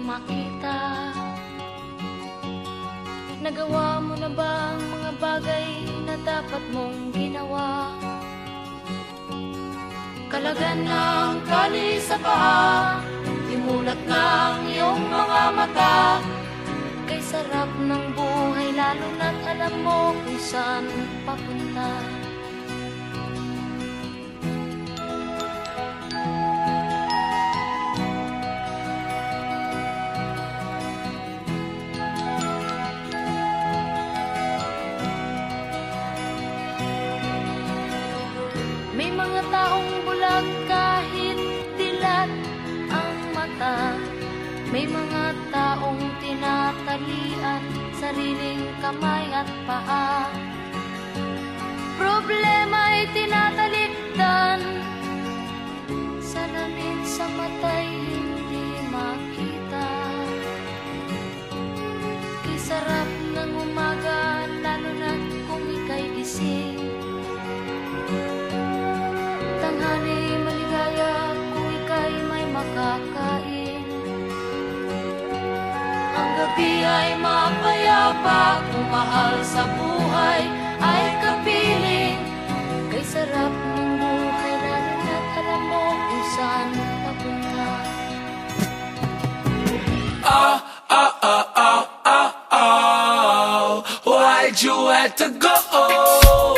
makita. Nagawa mo na ba ang mga bagay na dapat mong ginawa? Kalagan ng tali sa paa, imulat ng iyong mga mata. Kay sarap ng buhay lalo na't alam mo kung saan papunta. May mga taong bulag kahit dilat ang mata. May mga taong tinatalian sariling kamay at paa. Problema'y tinatalikdan, salamin sa mata'y hindi makita. Kay sarap ng umaga lalo na't kung ika'y gising. Tanghali maligaya kung ika'y may makakain. Ang gabi ay mapayapa kung mahal sa buhay ay kapiling. Kay sarap ng buhay lalo na't alam mo kung saan papunta. Oh, oh, oh, oh, oh, oh. Why'd you have to go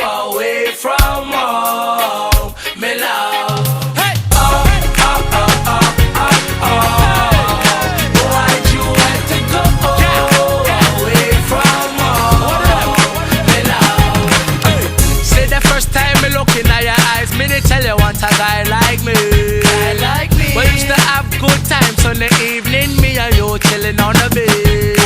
away from home, me love? Hey! Oh, oh, oh, oh, oh, oh. Why'd you have to go away from home, me love? Hey! Say the first time me look in your eyes, me they tell you want a guy like me. Guy like me. We used to have good times on the evening, me and you chilling on the beach.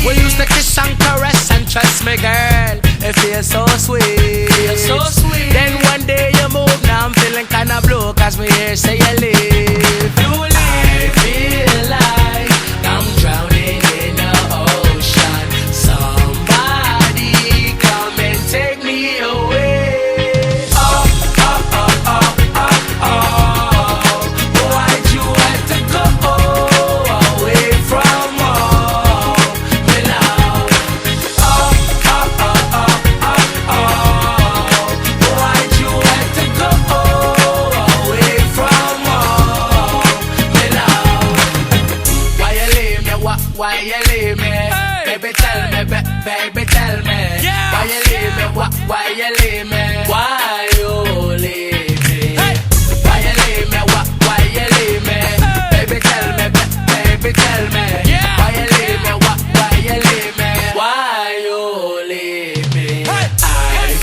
We used to kiss and caress and trust me, girl, it feels so sweet. So sweet. Then one day you move, now I'm feeling kinda blue, cause me here say you leave. You leave. I feel like I'm drowning in the ocean. Somebody come and take me away. Oh, oh, oh, oh, oh, oh. Why'd you have to go away from home, me love? Oh, oh, oh, oh, oh, oh. Why'd you have to go away from home, me love? Why you leave me? Why you leave me? Baby tell me, baby tell me. Why you leave me? Why you leave me? Why you leave me? Why you leave me? Why you leave me? Baby tell me, baby tell me. Why you leave me? Why you leave me? Why you leave me? I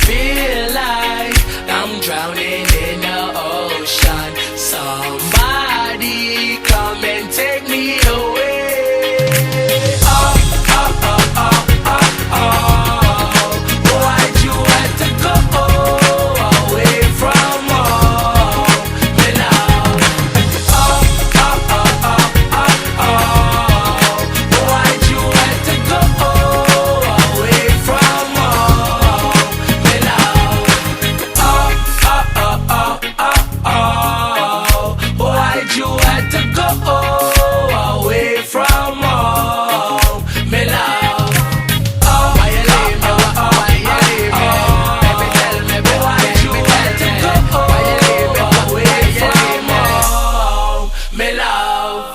feel like I'm drowning in the ocean. Somebody come and take me away. Oh, oh, oh, oh, oh, oh. Why'd you have to go away from home, me love? Oh, oh, oh, oh, oh, oh. Why'd you have to go away from home, me love? Oh, oh, oh, oh, oh, oh. Why'd you have to go away from home, me love? Oh, why you leave me? Why you leave me? Baby tell me, why'd you have to go? Why you leave me? Why you leave me? Me love.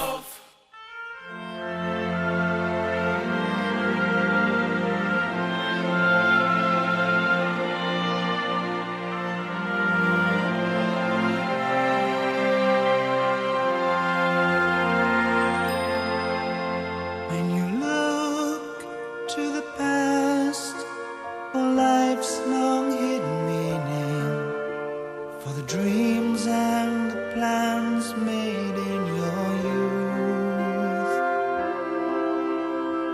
When you look to the past for life's long hidden meaning, for the dreams and the plans made in your youth,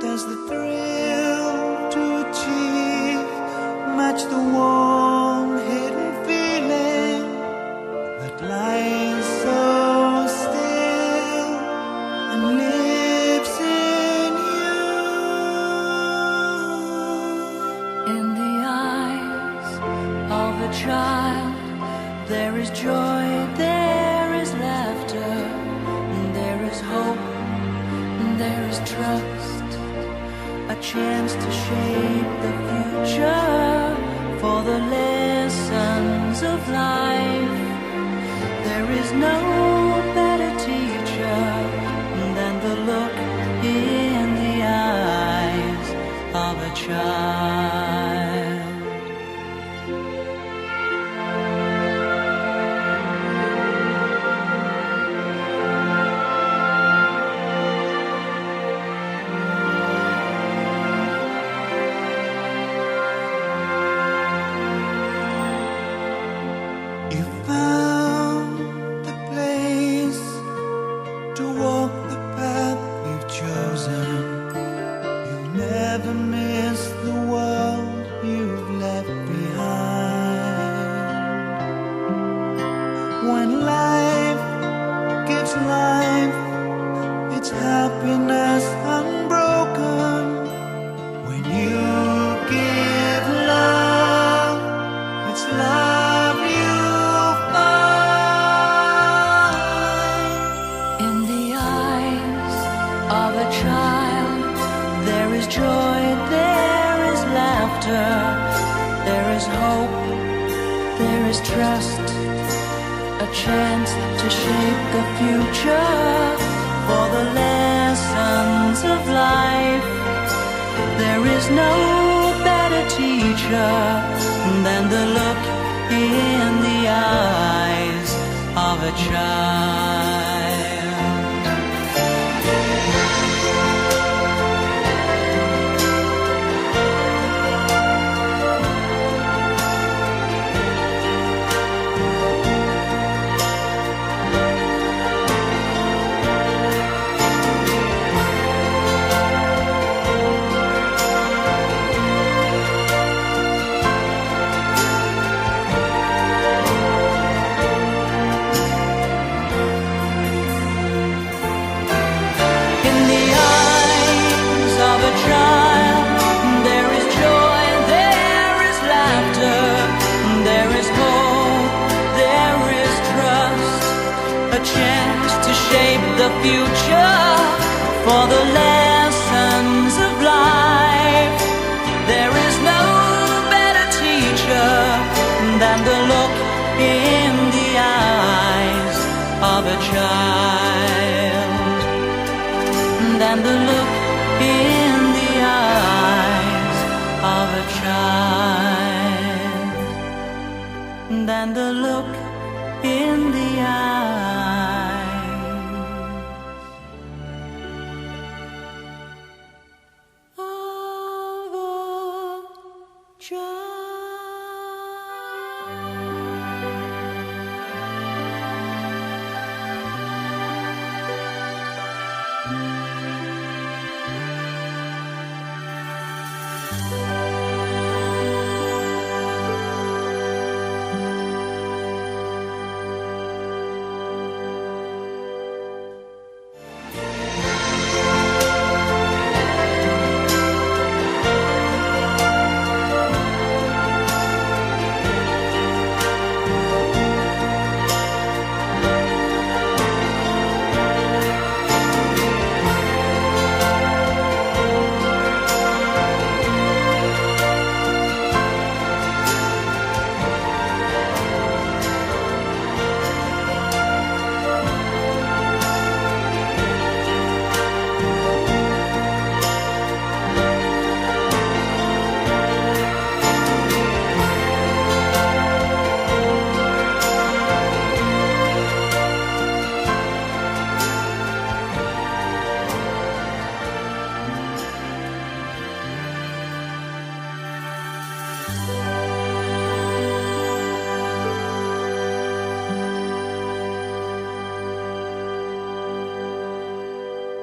does the thrill to achieve match the warm hidden feeling that lies so still and lives in you? In the eyes of a child, there is joy, there is laughter, and there is hope, and chance to shape the future for the lessons of life. There is no better teacher than the look in the eyes of a child. You found the place to walk the path you've chosen. You'll never miss the world you've left behind. When life gives life its happiness unbroken, when you give love, it's love you'll find. In the eyes of a child, there is joy, there is laughter, there is hope, there is trust, a chance to shape the future for the lessons of life. There is no better teacher than the look in the eyes of a child. Chance to shape the future for the lessons of life. There is no better teacher than the look in the eyes of a child, than the look in the eyes of a child, than the look in the eyes